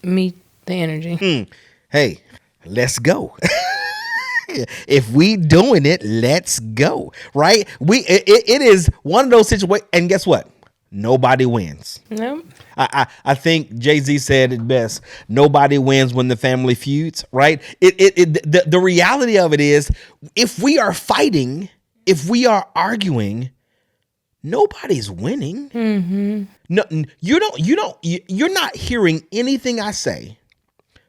meet the energy. Hey, let's go. If we doing it, let's go. Right? It is one of those situations. And guess what? Nobody wins. Nope. I think Jay-Z said it best. Nobody wins when the family feuds, right? The reality of it is, if we are fighting, if we are arguing, nobody's winning. Mm-hmm. No, you're not hearing anything I say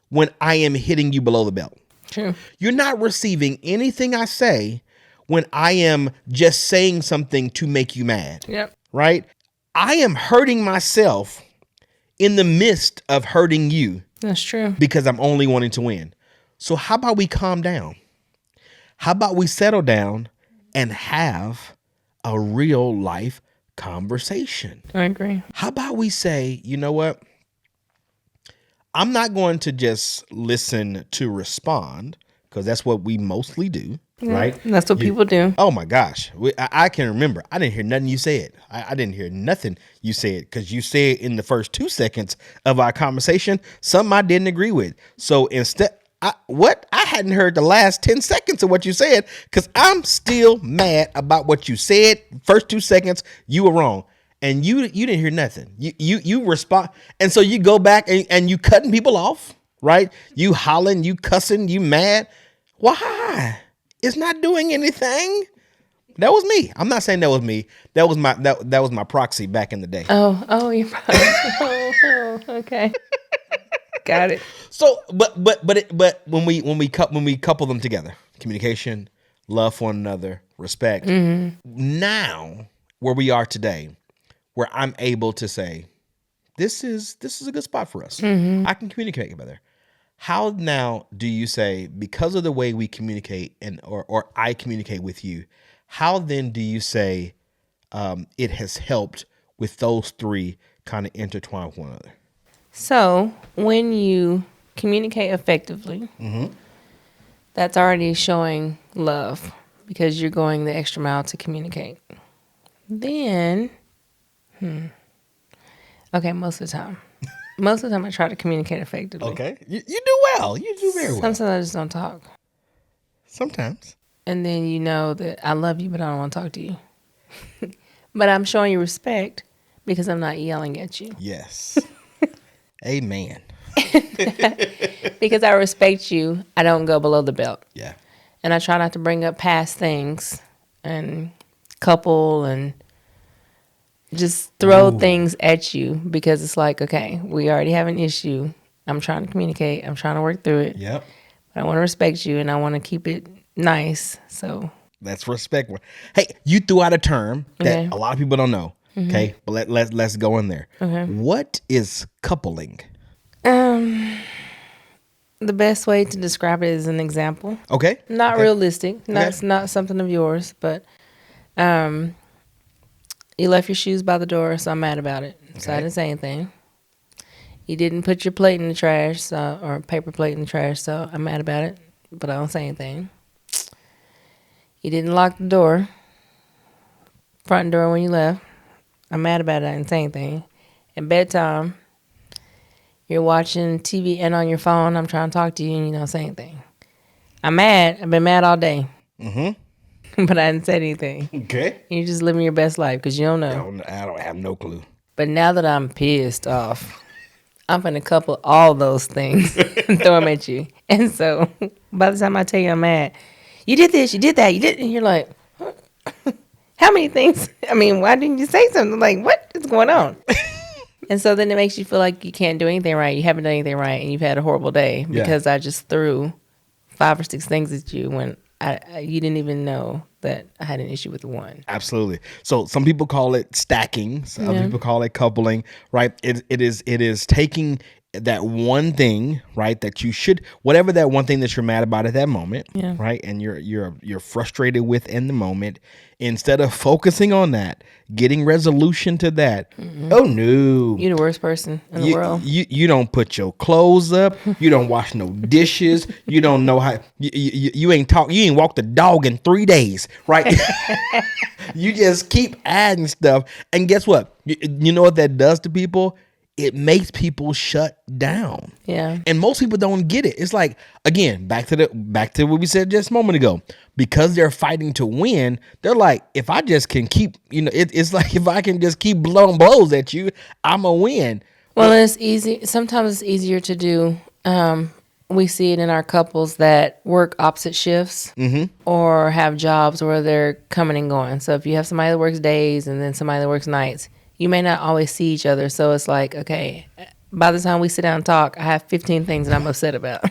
when I am hitting you below the belt. True. You're not receiving anything I say when I am just saying something to make you mad. Yep. Right? I am hurting myself in the midst of hurting you. That's true. Because I'm only wanting to win. So how about we calm down? How about we settle down and have a real life conversation? I agree. How about we say, you know what? I'm not going to just listen to respond, because that's what we mostly do, right? That's what people do. Oh my gosh. I can remember. I didn't hear nothing you said. I didn't hear nothing you said, because you said in the first 2 seconds of our conversation, something I didn't agree with. So instead, I hadn't heard the last 10 seconds of what you said, because I'm still mad about what you said. First 2 seconds, you were wrong. And you didn't hear nothing. You respond. And so you go back and you cutting people off, right? You hollering, you cussing, you mad. Why? It's not doing anything. That was me. I'm not saying that was me. That was my proxy back in the day. Oh, you're oh, okay. Got it. So, but when we couple them together, communication, love for one another, respect. Mm-hmm. Now, where we are today, where I'm able to say, this is a good spot for us. Mm-hmm. I can communicate better. How now do you say, because of the way we communicate or I communicate with you, how then do you say it has helped with those three kind of intertwine with one another? So when you communicate effectively, mm-hmm. that's already showing love, because you're going the extra mile to communicate. Then, okay, most of the time. Most of the time I try to communicate effectively. Okay. You do well. You do very well. Sometimes I just don't talk. Sometimes. And then you know that I love you, but I don't want to talk to you. But I'm showing you respect because I'm not yelling at you. Yes. Amen. Because I respect you, I don't go below the belt. Yeah. And I try not to bring up past things and couple and just throw things at you, because it's like, okay, we already have an issue. I'm trying to communicate. I'm trying to work through it. Yep. But I want to respect you and I want to keep it nice. So that's respect. Hey, you threw out a term that a lot of people don't know. Mm-hmm. Okay, but let's go in there. Okay. What is coupling? The best way to describe it is an example. Okay. Not realistic. It's not something of yours, but you left your shoes by the door, so I'm mad about it. Okay. So I didn't say anything. You didn't put your plate in the trash, or paper plate in the trash, so I'm mad about it, but I don't say anything. You didn't lock the door, front door when you left. I'm mad about it. I didn't say anything. At bedtime, you're watching TV and on your phone. I'm trying to talk to you and you don't say anything. I'm mad. I've been mad all day. Mm-hmm. But I didn't say anything. Okay. You're just living your best life because you don't know. I don't have no clue. But now that I'm pissed off, I'm going to couple all those things and throw them at you. And so by the time I tell you I'm mad, you did this, you did that, you did, and you're like, how many things? I mean, why didn't you say something? Like, what is going on? And so then it makes you feel like you can't do anything right. You haven't done anything right, and you've had a horrible day because I just threw 5 or 6 things at you when you didn't even know that I had an issue with one. Absolutely. So some people call it stacking. Some people call it coupling, right? It is taking that one thing, right, that you should, whatever that one thing that you're mad about at that moment, right, and you're frustrated with in the moment, instead of focusing on that, getting resolution to that. Mm-hmm. Oh no, you're the worst person in the world. You don't put your clothes up. You don't wash no dishes. You don't know how. You ain't walked the dog in 3 days, right? You just keep adding stuff, and guess what? You know what that does to people? it makes people shut down. Yeah. And most people don't get it. It's like, again, back to what we said just a moment ago. Because they're fighting to win, they're like, if I just can keep, it's like if I can just keep blowing blows at you, I'm a win. Well, it's easy. Sometimes it's easier to do. We see it in our couples that work opposite shifts or have jobs where they're coming and going. So if you have somebody that works days and then somebody that works nights, you may not always see each other. So it's like, okay, by the time we sit down and talk, I have 15 things that I'm upset about.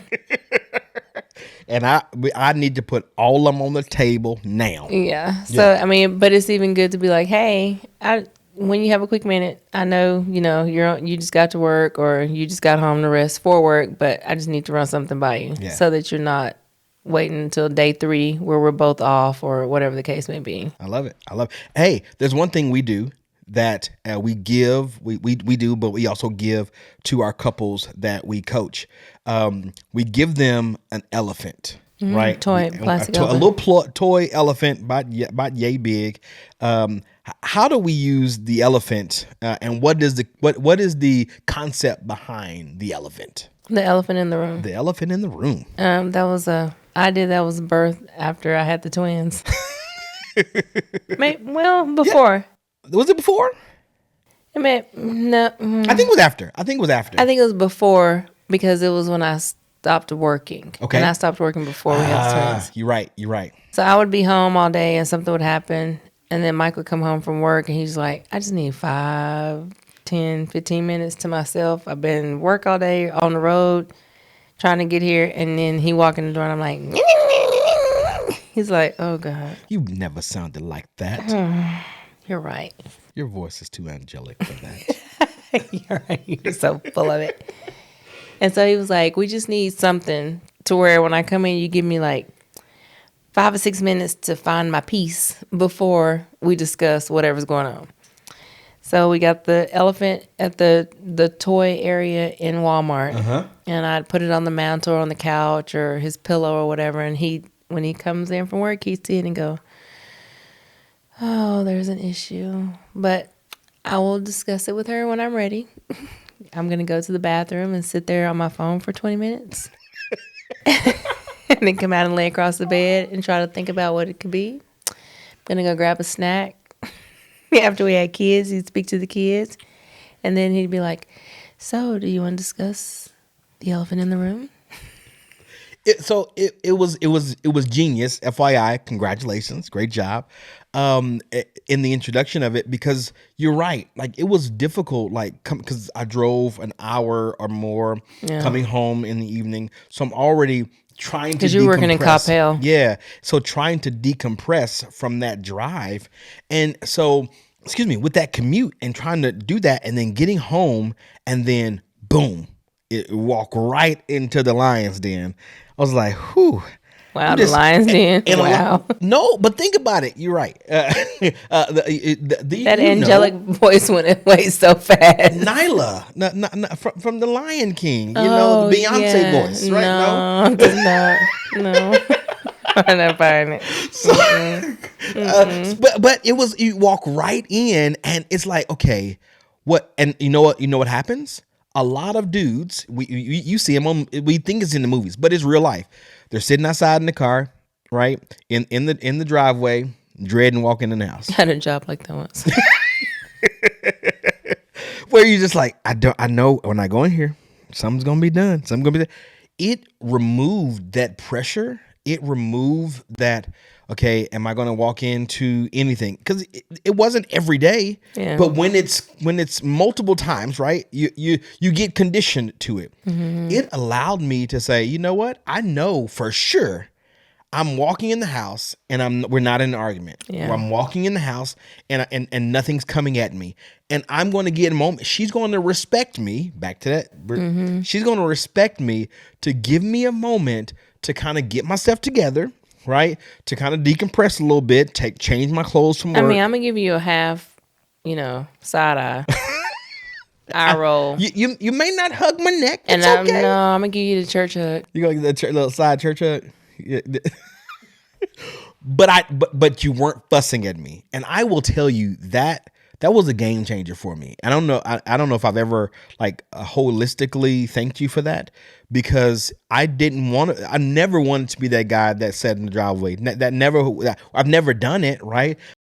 And I need to put all of them on the table now. Yeah. So, I mean, but it's even good to be like, hey, when you have a quick minute, I know, you just got to work or you just got home to rest for work, but I just need to run something by you so that you're not waiting until day 3 where we're both off or whatever the case may be. I love it. Hey, there's one thing we do that we give, we do, but we also give to our couples that we coach. We give them an elephant, right? Plastic a elephant. little toy elephant about yay big. How do we use the elephant, and what is the concept behind the elephant? The elephant in the room. The elephant in the room. That was birth after I had the twins. Before. Was it before? No. I think it was after. I think it was before because it was when I stopped working. Okay. And I stopped working before we had the twins. You're right. So I would be home all day and something would happen. And then Mike would come home from work and he's like, I just need 5, 10, 15 minutes to myself. I've been work all day on the road trying to get here. And then he walked in the door and I'm like, he's like, oh God. You never sounded like that. You're right. Your voice is too angelic for that. You're right. You're so full of it. And so he was like, we just need something to where when I come in, you give me like 5 or 6 minutes to find my peace before we discuss whatever's going on. So we got the elephant at the toy area in Walmart. And I'd put it on the mantle or on the couch or his pillow or whatever. And when he comes in from work, he'd see it and go, oh, there's an issue. But I will discuss it with her when I'm ready. I'm going to go to the bathroom and sit there on my phone for 20 minutes. And then come out and lay across the bed and try to think about what it could be. I'm going to go grab a snack. After we had kids, he'd speak to the kids. And then he'd be like, so do you want to discuss the elephant in the room? It was genius. FYI, congratulations, great job. In the introduction of it, because you're right, like it was difficult, like because I drove an hour or more coming home in the evening, so I'm already trying to because you're working in Coppell. Yeah, so trying to decompress from that drive, and so with that commute and trying to do that, and then getting home, and then boom, it walk right into the lion's den. I was like, whew. Wow, the lion's den. Wow. No, but think about it. You're right. That angelic voice went away so fast. Nyla, from the Lion King. The Beyonce voice, right? No. I'm not buying it. But it was, you walk right in, and it's like, okay, what? And you know what happens? A lot of dudes, you see them we think it's in the movies, but it's real life. They're sitting outside in the car, right? In the driveway, dreading walking in the house. I had a job like that once. Where you're just like, I know when I go in here, something's gonna be done. It removed that pressure. It removed that, okay, am I going to walk into anything? Because it wasn't every day, but when it's multiple times, right? You get conditioned to it. It allowed me to say, you know what? I know for sure I'm walking in the house and we're not in an argument. Yeah. I'm walking in the house and nothing's coming at me. And I'm going to get a moment. She's going to respect me. Back to that. She's going to respect me to give me a moment to kind of get myself together, right? To kind of decompress a little bit, change my clothes from work. I mean, I'm gonna give you a half, side eye, eye roll. You may not hug my neck. And it's okay. I'm gonna give you the church hug. You gonna get the little side church hug? Yeah. But you weren't fussing at me, and I will tell you that that was a game changer for me. I don't know. I don't know if I've ever like holistically thanked you for that, because I didn't want to. I never wanted to be that guy that sat in the driveway. That never. I've never done it. Right.